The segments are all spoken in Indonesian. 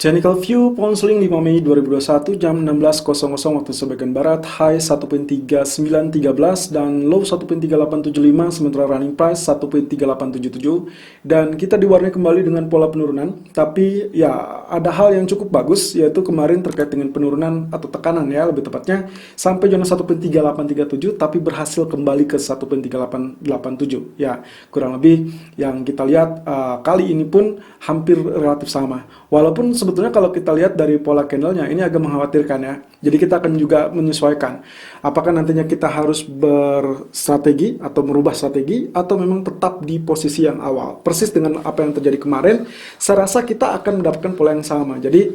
Technical View Pound-Sterling 5 Mei 2021 jam 16.00 waktu sebagian barat, high 1.3913 dan low 1.3875, sementara running price 1.3877, dan kita diwarnai kembali dengan pola penurunan. Tapi ya ada hal yang cukup bagus, yaitu kemarin terkait dengan penurunan atau tekanan ya lebih tepatnya sampai zona 1.3837 tapi berhasil kembali ke 1.3887 ya, kurang lebih yang kita lihat kali ini pun hampir relatif sama, walaupun sebetulnya kalau kita lihat dari pola candlenya ini agak mengkhawatirkan ya. Jadi kita akan juga menyesuaikan apakah nantinya kita harus berstrategi atau merubah strategi atau memang tetap di posisi yang awal. Persis dengan apa yang terjadi kemarin, saya rasa kita akan mendapatkan pola yang sama. Jadi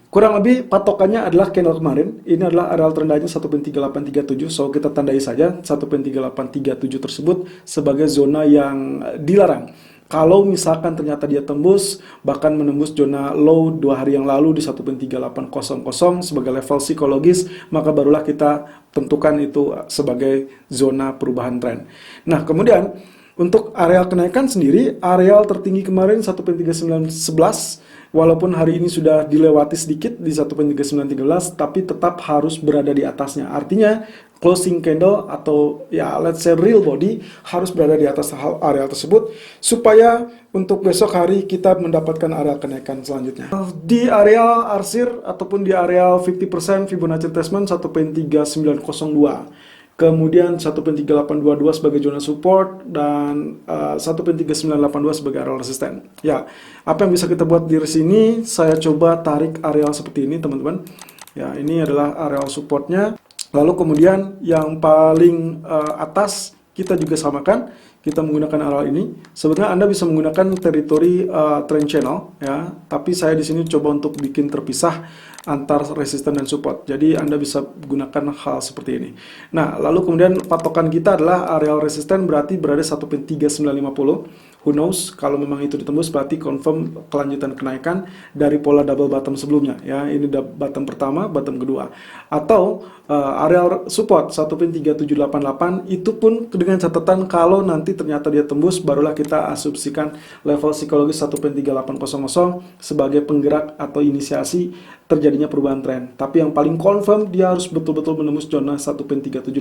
kurang lebih patokannya adalah candle kemarin. Ini adalah area terendahnya 1.3837. So kita tandai saja 1.3837 tersebut sebagai zona yang dilarang. Kalau misalkan ternyata dia tembus, bahkan menembus zona low 2 hari yang lalu di 1.3800 sebagai level psikologis, maka barulah kita tentukan itu sebagai zona perubahan tren. Nah, kemudian untuk area kenaikan sendiri, area tertinggi kemarin 1.3911, walaupun hari ini sudah dilewati sedikit di 1.3913, tapi tetap harus berada di atasnya. Artinya closing candle atau ya let's say real body harus berada di atas area tersebut supaya untuk besok hari kita mendapatkan area kenaikan selanjutnya. Di area arsir ataupun di area 50% Fibonacci retracement 1.3902. Kemudian 1.3822 sebagai zona support dan 1.3982 sebagai area resisten. Ya, apa yang bisa kita buat di sini? Saya coba tarik area seperti ini, teman-teman. Ya, ini adalah area supportnya. Lalu kemudian yang paling atas kita juga samakan. Kita menggunakan area ini. Sebenarnya Anda bisa menggunakan teritori trend channel, ya. Tapi saya di sini coba untuk bikin terpisah antar resisten dan support. Jadi Anda bisa gunakan hal seperti ini. Nah, lalu kemudian patokan kita adalah area resisten berarti berada 1.3950. Who knows, kalau memang itu ditembus berarti confirm kelanjutan kenaikan dari pola double bottom sebelumnya. Ya, ini bottom pertama, bottom kedua. Atau area support 1.3788 itu pun dengan catatan kalau nanti ternyata dia tembus, barulah kita asumsikan level psikologis 1.3800 sebagai penggerak atau inisiasi terjadinya perubahan tren. Tapi yang paling confirm dia harus betul-betul menembus zona 1.3780.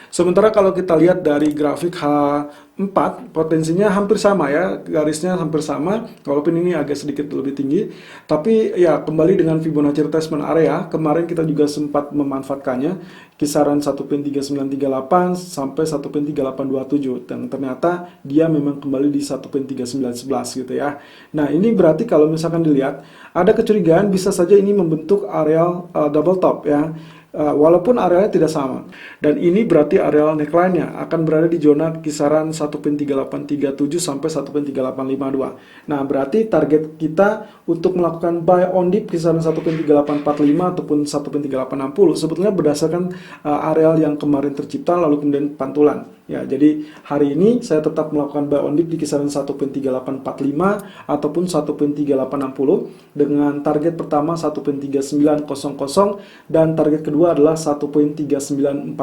Sementara kalau kita lihat dari grafik H4, potensinya hampir sama ya, garisnya hampir sama, walaupun ini agak sedikit lebih tinggi. Tapi ya kembali dengan Fibonacci retracement area, kemarin kita juga sempat memanfaatkannya kisaran 1.3938 sampai 1.3827, dan ternyata dia memang kembali di 1.3911 gitu ya. Nah, ini berarti kalau misalkan dilihat ada kecurigaan bisa saja ini membentuk area double top ya. Walaupun areanya tidak sama, dan ini berarti area neckline-nya akan berada di zona kisaran 1.3837 sampai 1.3852. Nah, berarti target kita untuk melakukan buy on dip kisaran 1.3845 ataupun 1.3860 sebetulnya berdasarkan area yang kemarin tercipta lalu kemudian pantulan. Ya, jadi hari ini saya tetap melakukan buy on dip di kisaran 1.3845 ataupun 1.3860 dengan target pertama 1.3900 dan target kedua adalah 1.3945.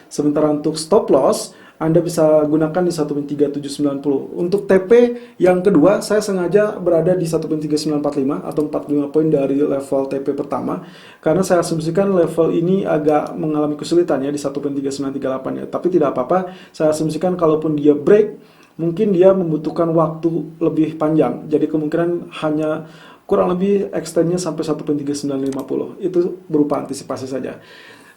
Sementara untuk stop loss Anda bisa gunakan di 1.3790. Untuk TP yang kedua saya sengaja berada di 1.3945 atau 45 poin dari level TP pertama karena saya asumsikan level ini agak mengalami kesulitan ya di 1.3938 ya. Tapi tidak apa-apa, saya asumsikan kalaupun dia break mungkin dia membutuhkan waktu lebih panjang. Jadi kemungkinan hanya kurang lebih extendnya sampai 1.3950. Itu berupa antisipasi saja.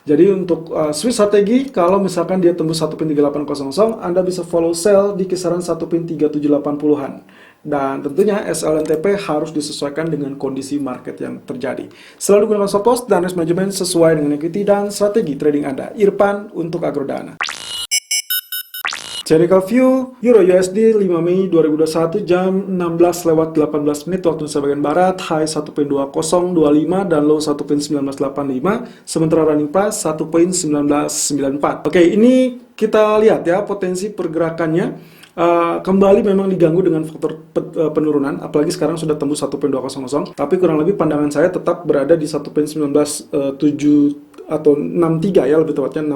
Jadi untuk switch strategi, kalau misalkan dia tembus 1.3800, Anda bisa follow sell di kisaran 1.3780-an. Dan tentunya SL dan TP harus disesuaikan dengan kondisi market yang terjadi. Selalu gunakan stop loss dan risk management sesuai dengan equity dan strategi trading Anda. Irfan untuk Agrodana. Technical View Euro USD 5 Mei 2021 jam 16:18 waktu Indonesia bagian barat, high 1.2025 dan low 1.1985, sementara running price 1.1994. Oke, ini kita lihat ya potensi pergerakannya. Kembali memang diganggu dengan faktor penurunan, apalagi sekarang sudah tembus 1.200, tapi kurang lebih pandangan saya tetap berada di 1.1907 atau 63 ya, lebih tepatnya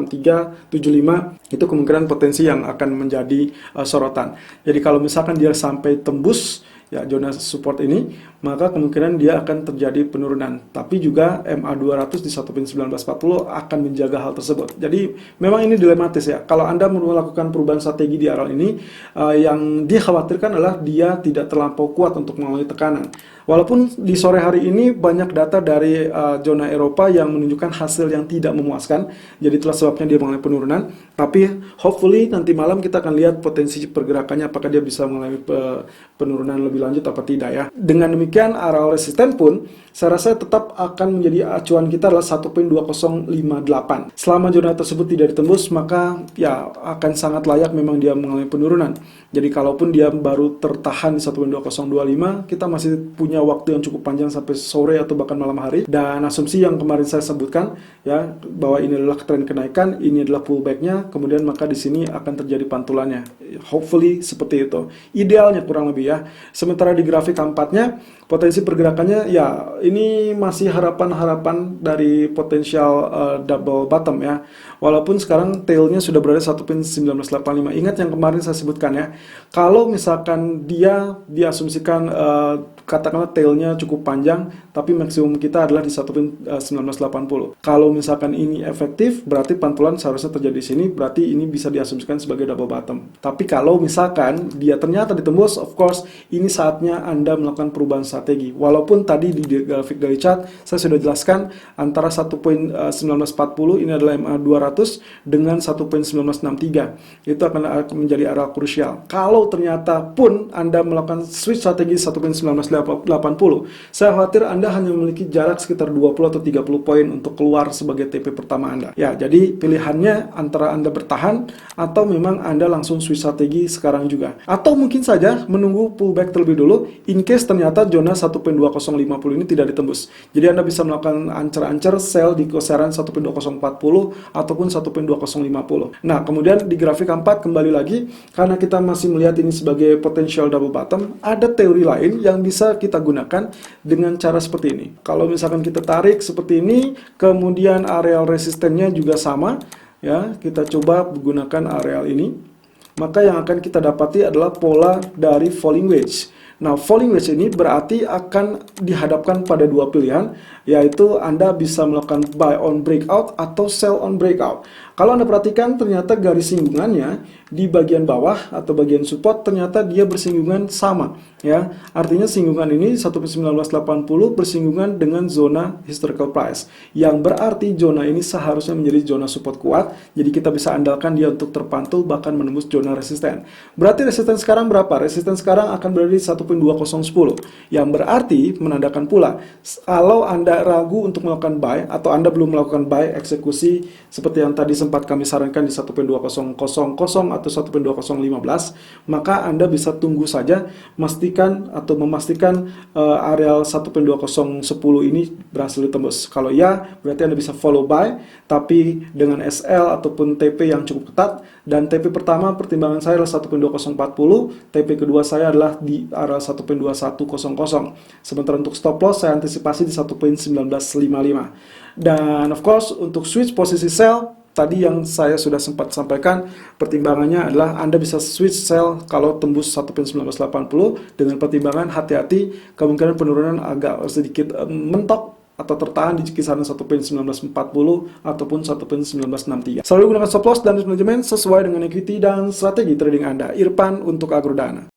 6375 itu kemungkinan potensi yang akan menjadi sorotan. Jadi kalau misalkan dia sampai tembus ya zona support ini, maka kemungkinan dia akan terjadi penurunan. Tapi juga MA200 di 1.1940 akan menjaga hal tersebut. Jadi memang ini dilematis ya. Kalau Anda melakukan perubahan strategi di area ini, yang dikhawatirkan adalah dia tidak terlampau kuat untuk melalui tekanan. Walaupun di sore hari ini banyak data dari zona Eropa yang menunjukkan hasil yang tidak memuaskan, jadi itulah sebabnya dia mengalami penurunan. Tapi hopefully nanti malam kita akan lihat potensi pergerakannya, apakah dia bisa mengalami penurunan lebih lanjut atau tidak ya. Dengan demikian area resisten pun saya rasa tetap akan menjadi acuan kita adalah 1.2058. Selama zona tersebut tidak ditembus, maka ya akan sangat layak memang dia mengalami penurunan. Jadi kalaupun dia baru tertahan di 1.2025, kita masih punya waktu yang cukup panjang sampai sore atau bahkan malam hari. Dan asumsi yang kemarin saya sebutkan ya, bahwa ini adalah tren kenaikan, ini adalah pullback-nya, kemudian maka di sini akan terjadi pantulannya. Hopefully seperti itu. Idealnya kurang lebih ya. Sementara di grafik keempatnya, potensi pergerakannya ya ini masih harapan-harapan dari potensial double bottom ya. Walaupun sekarang tailnya sudah berada 1.1985. Ingat yang kemarin saya sebutkan ya. Kalau misalkan dia diasumsikan katakanlah tailnya cukup panjang, tapi maksimum kita adalah di 1.1980. Kalau misalkan ini efektif, berarti pantulan seharusnya terjadi di sini, berarti ini bisa diasumsikan sebagai double bottom. Tapi kalau misalkan dia ternyata ditembus, of course, ini saatnya Anda melakukan perubahan strategi. Walaupun tadi di grafik dari chart, saya sudah jelaskan antara 1.1940 ini adalah MA200 dengan 1.1963. Itu akan menjadi area krusial. Kalau ternyata pun Anda melakukan switch strategi 1.1980, saya khawatir Anda hanya memiliki jarak sekitar 20 atau 30 poin untuk keluar sebagai TP pertama Anda. Ya, jadi pilihannya antara Anda bertahan atau memang Anda langsung switch strategi sekarang juga. Atau mungkin saja menunggu pullback terlebih dulu in case ternyata zona 1.2050 ini tidak ditembus. Jadi Anda bisa melakukan ancer-ancer sell di kisaran 1.2040 ataupun 1.2050. Nah, kemudian di grafik keempat kembali lagi, karena kita masih melihat ini sebagai potential double bottom, ada teori lain yang bisa kita gunakan dengan cara seperti ini. Kalau misalkan kita tarik seperti ini, kemudian areal resistennya juga sama, ya, kita coba menggunakan areal ini, maka yang akan kita dapati adalah pola dari falling wedge. Nah, falling wedge ini berarti akan dihadapkan pada dua pilihan, yaitu Anda bisa melakukan buy on breakout atau sell on breakout. Kalau Anda perhatikan, ternyata garis singgungannya di bagian bawah atau bagian support ternyata dia bersinggungan sama, ya. Artinya singgungan ini 1.1980 bersinggungan dengan zona historical price, yang berarti zona ini seharusnya menjadi zona support kuat. Jadi kita bisa andalkan dia untuk terpantul bahkan menembus zona resisten. Berarti resisten sekarang berapa? Resisten sekarang akan berada di 1.2010, yang berarti menandakan pula kalau Anda ragu untuk melakukan buy atau Anda belum melakukan buy eksekusi seperti yang tadi sempat kami sarankan di 1.2000 atau 1.2015, maka Anda bisa tunggu saja, memastikan areal 1.2010 ini berhasil ditembus. Kalau ya, berarti Anda bisa follow buy, tapi dengan SL ataupun TP yang cukup ketat. Dan TP pertama pertimbangan saya adalah 1.2040, TP kedua saya adalah di area 1.2100. Sementara untuk stop loss saya antisipasi di 1.1955. Dan of course untuk switch posisi sell, tadi yang saya sudah sempat sampaikan, pertimbangannya adalah Anda bisa switch sell kalau tembus 1.1980 dengan pertimbangan hati-hati kemungkinan penurunan agak sedikit mentok atau tertahan di kisaran 1.1940 ataupun 1.1963. Selalu gunakan stop loss dan manajemen sesuai dengan equity dan strategi trading Anda. Irfan untuk Agrodana.